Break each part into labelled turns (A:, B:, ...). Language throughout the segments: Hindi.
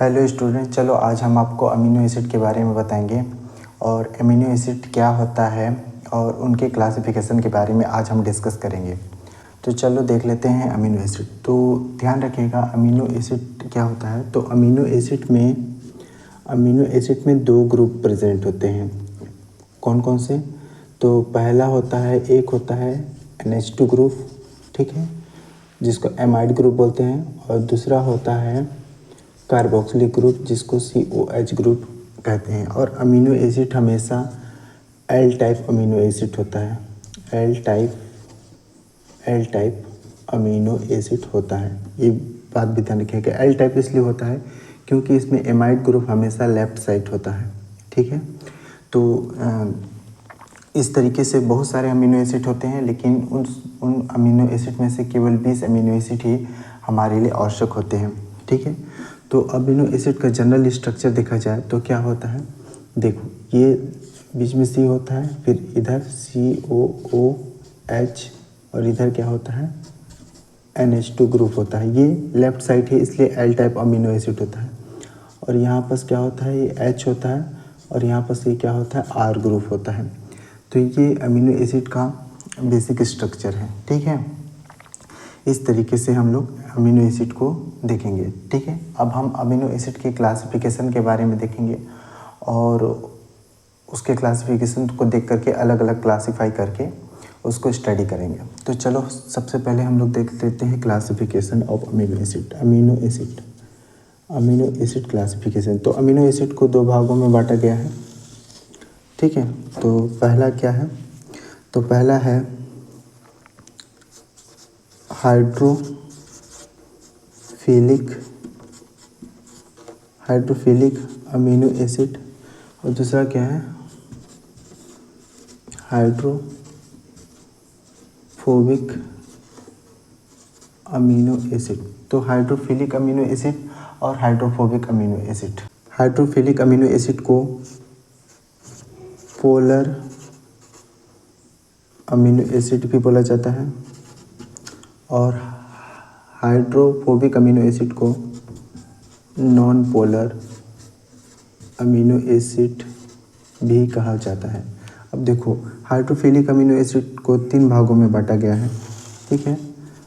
A: हेलो स्टूडेंट, चलो आज हम आपको अमीनो एसिड के बारे में बताएंगे और अमीनो एसिड क्या होता है और उनके क्लासिफिकेशन के बारे में आज हम डिस्कस करेंगे। तो चलो देख लेते हैं अमीनो एसिड। तो ध्यान रखिएगा अमीनो एसिड क्या होता है। तो अमीनो एसिड में दो ग्रुप प्रेजेंट होते हैं। कौन कौन से? तो पहला होता है, एक होता है NH2 ग्रुप, ठीक है, जिसको एमाइड ग्रुप बोलते हैं, और दूसरा होता है कार्बोक्सिलिक ग्रुप जिसको COH ग्रुप कहते हैं। और अमीनो एसिड हमेशा एल टाइप अमीनो एसिड होता है। एल टाइप अमीनो एसिड होता है। ये बात भी ध्यान रखिएगा। एल टाइप इसलिए होता है क्योंकि इसमें एमाइड ग्रुप हमेशा लेफ्ट साइड होता है, ठीक है। तो इस तरीके से बहुत सारे अमीनो एसिड होते हैं, लेकिन उन अमीनो एसिड में से केवल 20 अमीनो एसिड ही हमारे लिए आवश्यक होते हैं, ठीक है। तो अमीनो एसिड का जनरल स्ट्रक्चर देखा जाए तो क्या होता है, देखो ये बीच में C होता है, फिर इधर COOH और इधर क्या होता है NH2 ग्रुप होता है। ये लेफ्ट साइड है इसलिए एल टाइप अमीनो एसिड होता है। और यहाँ पास क्या होता है, ये H होता है, और यहाँ पास ये क्या होता है R ग्रुप होता है। तो ये अमीनो एसिड का बेसिक स्ट्रक्चर है, ठीक है। इस तरीके से हम लोग अमीनो एसिड को देखेंगे, ठीक है। अब हम अमीनो एसिड के क्लासिफिकेशन के बारे में देखेंगे और उसके क्लासिफिकेशन को देख करके अलग अलग क्लासीफाई करके उसको स्टडी करेंगे। तो चलो सबसे पहले हम लोग देख लेते हैं classification of amino acid. Amino acid classification. तो अमीनो एसिड को दो भागों में बांटा गया है, ठीक है। तो पहला क्या है, तो पहला है हाइड्रोफिलिक अमीनो एसिड, और दूसरा क्या है हाइड्रोफोबिक अमीनो एसिड। तो हाइड्रोफिलिक अमीनो एसिड और hydrophobic amino acid. Hydrophilic amino acid को पोलर अमीनो एसिड भी बोला जाता है और हाइड्रोफोबिक अमीनो एसिड को नॉन पोलर अमीनो एसिड भी कहा जाता है। अब देखो हाइड्रोफिलिक अमीनो एसिड को 3 भागों में बांटा गया है, ठीक है।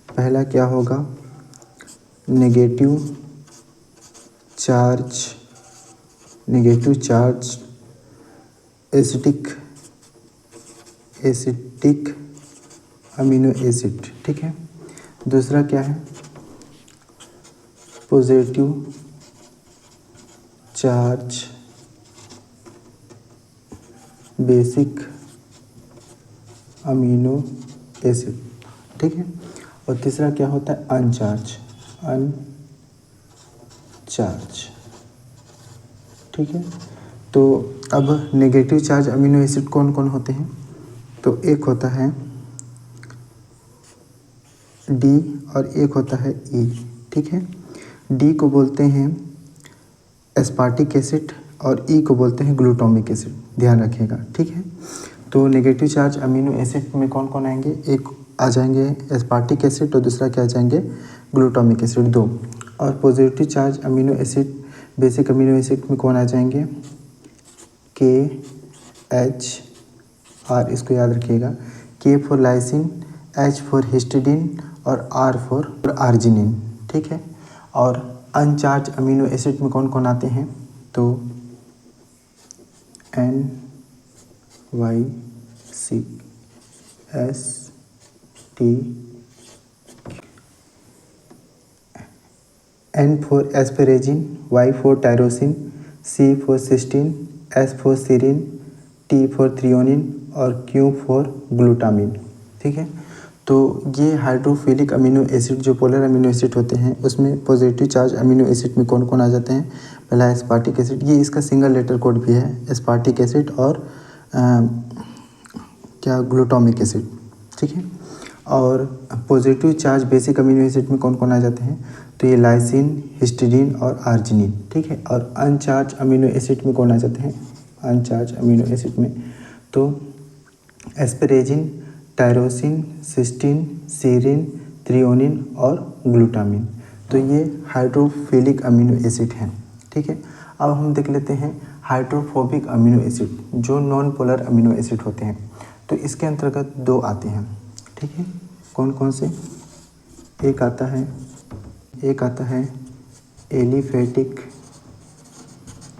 A: पहला क्या होगा, negative charge acetic amino acid, ठीक है। दूसरा क्या है, positive charge basic amino acid, ठीक है। और तीसरा क्या होता है, अनचार्ज, ठीक है। तो अब नेगेटिव चार्ज अमीनो एसिड कौन कौन होते हैं, तो एक होता है D और एक होता है E, ठीक है। D को बोलते हैं एस्पार्टिक एसिड और E को बोलते हैं ग्लूटामिक एसिड, ध्यान रखिएगा, ठीक है। तो नेगेटिव चार्ज अमीनो एसिड में कौन कौन आएंगे, एक आ जाएंगे एस्पार्टिक एसिड और दूसरा क्या आ जाएंगे ग्लूटामिक एसिड, 2। और positive charge amino acid basic amino acid में कौन आ जाएंगे, KHR, इसको याद रखिएगा, K for lysine, H for histidine और R फॉर आर्जिनिन, ठीक है। और अनचार्ज अमीनो एसिड में कौन कौन आते हैं, तो NYCST, N for asparagine, Y for tyrosine, C for cysteine, S for serine, T for threonine और Q फॉर ग्लूटामिन, ठीक है। तो ये हाइड्रोफिलिक अमीनो एसिड जो पोलर अमीनो एसिड होते हैं उसमें पॉजिटिव चार्ज अमीनो एसिड में कौन कौन आ जाते हैं, पहला एस्पार्टिक एसिड, ये इसका सिंगल लेटर कोड भी है, एस्पार्टिक एसिड और क्या ग्लूटामिक एसिड, ठीक है। और positive charge basic amino acid में कौन कौन आ जाते हैं, तो ये लाइसिन, हिस्टिडीन और आर्जिनिन, ठीक है। और अनचार्ज अमीनो एसिड में कौन आ जाते हैं, अनचार्ज अमीनो एसिड में तो एस्पेरेजिन, टायरोसिन, सिस्टीन, सीरिन, थ्रियोनिन और ग्लूटामिन। तो ये हाइड्रोफिलिक अमीनो एसिड हैं, ठीक है। अब हम देख लेते हैं हाइड्रोफोबिक अमीनो एसिड, जो नॉन पोलर अमीनो एसिड होते हैं। तो इसके अंतर्गत दो आते हैं, ठीक है। कौन कौन से? एक आता है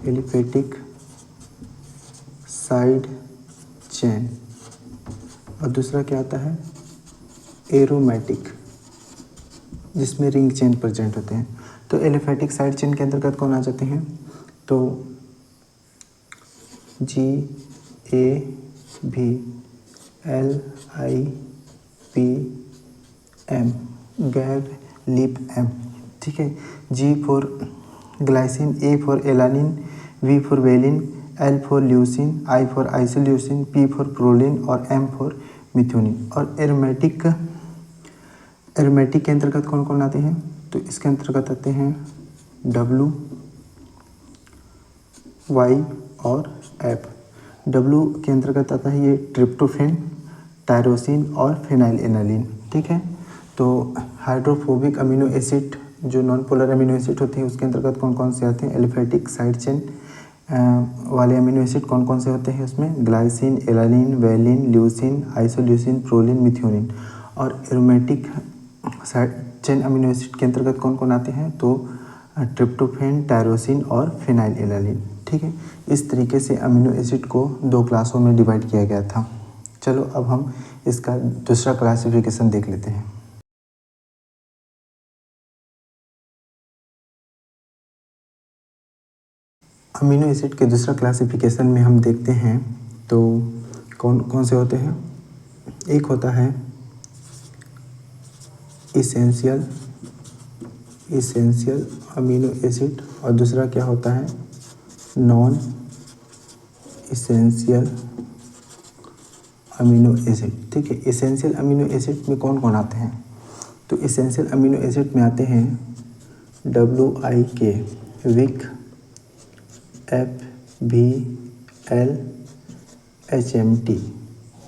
A: एलिफेटिक साइड चेन, और दूसरा क्या आता है? एरोमेटिक, जिसमें रिंग चेन प्रेजेंट होते हैं। तो एलिफेटिक साइड चेन के अंतर्गत कौन आ जाते हैं? तो GABLIPM, गैब लिप एम, ठीक है। G for glycine, A for alanine, V for valine, L for leucine, I for isoleucine, P for proline और M फॉर मिथ्योनिन। और एरोमेटिक के अंतर्गत कौन कौन आते हैं? तो इसके अंतर्गत आते हैं W, Y और F। W के अंतर्गत आता है ये ट्रिप्टोफैन, टायरोसिन और फेनाइलएनालिन, ठीक है। तो हाइड्रोफोबिक अमीनो एसिड, जो नॉन पोलर अमीनो एसिड होते हैं, उसके अंतर्गत कौन कौन से आते हैं? एलिफेटिक साइड चेन वाले अमीनो एसिड कौन कौन से होते हैं उसमें? Glycine, alanine, valine, leucine, isoleucine, proline, methionine. और aromatic side chain amino acid के अंतर्गत कौन कौन आते हैं? तो ट्रिप्टोफैन, टायरोसिन और फेनाइलएनालिन, ठीक है। इस तरीके से अमीनो एसिड को दो क्लासों में डिवाइड किया गया था। चलो अब हम इसका दूसरा क्लासिफिकेशन देख लेते हैं। अमीनो एसिड के दूसरा क्लासिफिकेशन में हम देखते हैं तो कौन कौन से होते हैं? एक होता है इसेंशियल अमीनो एसिड, और दूसरा क्या होता है? नॉन इसेंशियल अमीनो एसिड, ठीक है। इसेंशियल अमीनो एसिड में कौन कौन आते हैं? तो इसेंशियल अमीनो एसिड में आते हैं WIK, विक, FVL, HMT,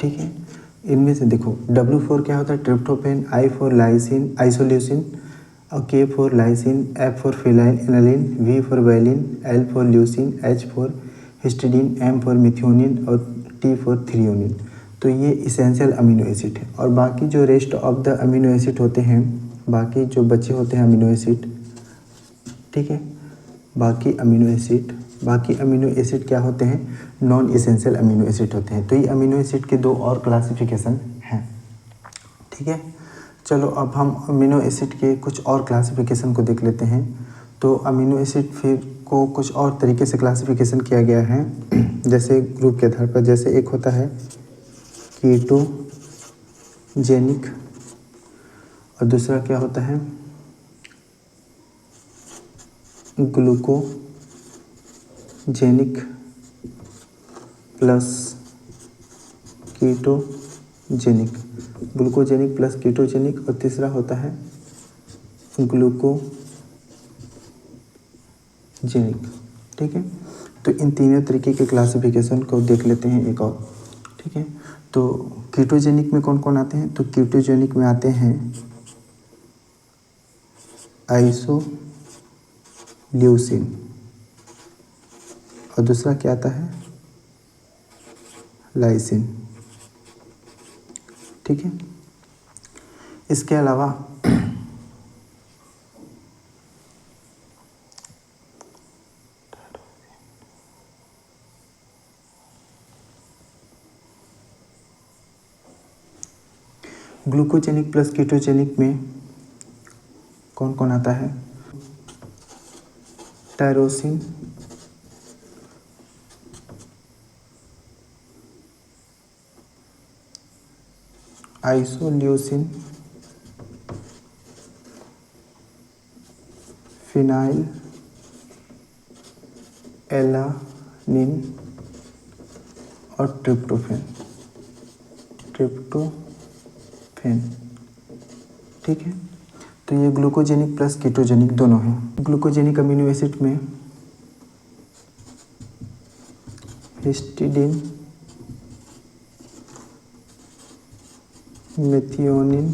A: ठीक है। इनमें से देखो W फॉर क्या होता है? Tryptophan, I for lysine isoleucine, और K for lysine, F for phenylalanine, V for valine, L for leucine, H for histidine, M for methionine और T फॉर थ्रियोनिन। तो ये इसेंशियल अमीनो एसिड है। और बाकी जो rest of the amino acid होते हैं, बाकी जो बचे होते हैं अमीनो एसिड, ठीक है, बाकी अमीनो एसिड क्या होते हैं? नॉन इसेंशियल अमीनो एसिड होते हैं। तो ये अमीनो एसिड के दो और क्लासिफिकेशन हैं, ठीक है। चलो अब हम अमीनो एसिड के कुछ और क्लासिफिकेशन को देख लेते हैं। तो अमीनो एसिड फिर को कुछ और तरीके से क्लासिफिकेशन किया गया है, जैसे ग्रुप के आधार पर। जैसे एक होता है कीटोजेनिक, और दूसरा क्या होता है? ग्लूकोजेनिक प्लस कीटोजेनिक, और तीसरा होता है ग्लूकोजेनिक, ठीक है। तो इन तीनों तरीके के क्लासिफिकेशन को देख लेते हैं एक और, ठीक है। तो कीटोजेनिक में कौन कौन आते हैं? तो कीटोजेनिक में आते हैं आइसोल्यूसिन, और दूसरा क्या आता है? लाइसिन, ठीक है। इसके अलावा ग्लूकोजेनिक प्लस कीटोजेनिक में कौन कौन आता है? टायरोसिन, आइसोल्यूसिन, फिनाइल एलानिन और ट्रिप्टोफैन, ठीक है। तो ये ग्लूकोजेनिक प्लस कीटोजेनिक दोनों हैं। ग्लूकोजेनिक अमीनो एसिड में histidine, methionine,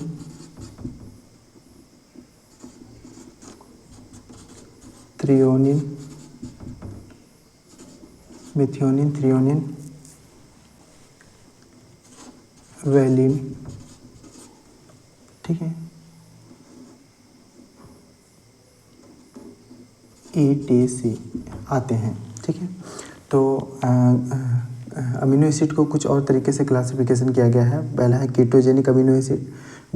A: threonine methionine, threonine, valine, ठीक है, ETC आते हैं, ठीक है। तो अमीनो एसिड को कुछ और तरीके से क्लासिफिकेशन किया गया है। पहला है ketogenic amino acid,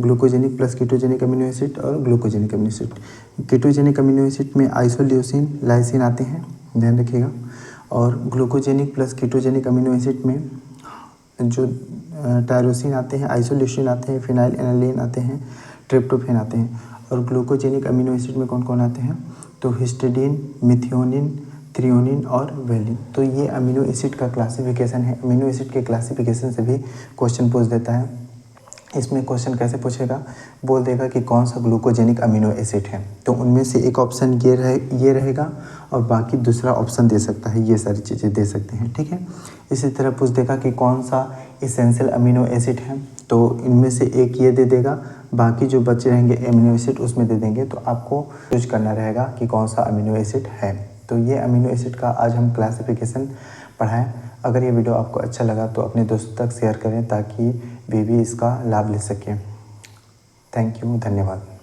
A: glucogenic plus ketogenic amino acid और glucogenic amino acid. Ketogenic amino acid में आइसोल्यूसिन, लाइसिन आते हैं, ध्यान रखिएगा। और glucogenic plus ketogenic amino acid में जो टायरोसिन आते हैं, आइसोल्यूसिन आते हैं, फिनाइल एनालिन आते हैं, ट्रिप्टोफेन आते हैं। और ग्लूकोजेनिक अमीनो एसिड में कौन कौन आते हैं? तो हिस्टिडीन, मिथियोनिन, थ्रियोनिन और वैलिन। तो ये अमीनो एसिड का क्लासिफिकेशन है। अमीनो एसिड के क्लासिफिकेशन से भी क्वेश्चन पूछ देता है। इसमें क्वेश्चन कैसे पूछेगा? बोल देगा कि कौन सा ग्लूकोजेनिक अमीनो एसिड है, तो उनमें से एक ऑप्शन ये रहेगा और बाकी दूसरा ऑप्शन दे सकता है। ये सारी चीज़ें दे सकते हैं, ठीक है। इसी तरह पूछ देगा कि कौन सा इसेंशियल अमीनो एसिड है, तो इनमें से एक ये दे देगा, बाकी जो बचे रहेंगे अमीनो एसिड उसमें दे देंगे। तो आपको चूज करना रहेगा कि कौन सा अमीनो एसिड है। तो ये अमीनो एसिड का आज हम क्लासिफिकेशन पढ़ाएं। अगर ये वीडियो आपको अच्छा लगा तो अपने दोस्तों तक शेयर करें ताकि वे भी इसका लाभ ले सकें। थैंक यू, धन्यवाद।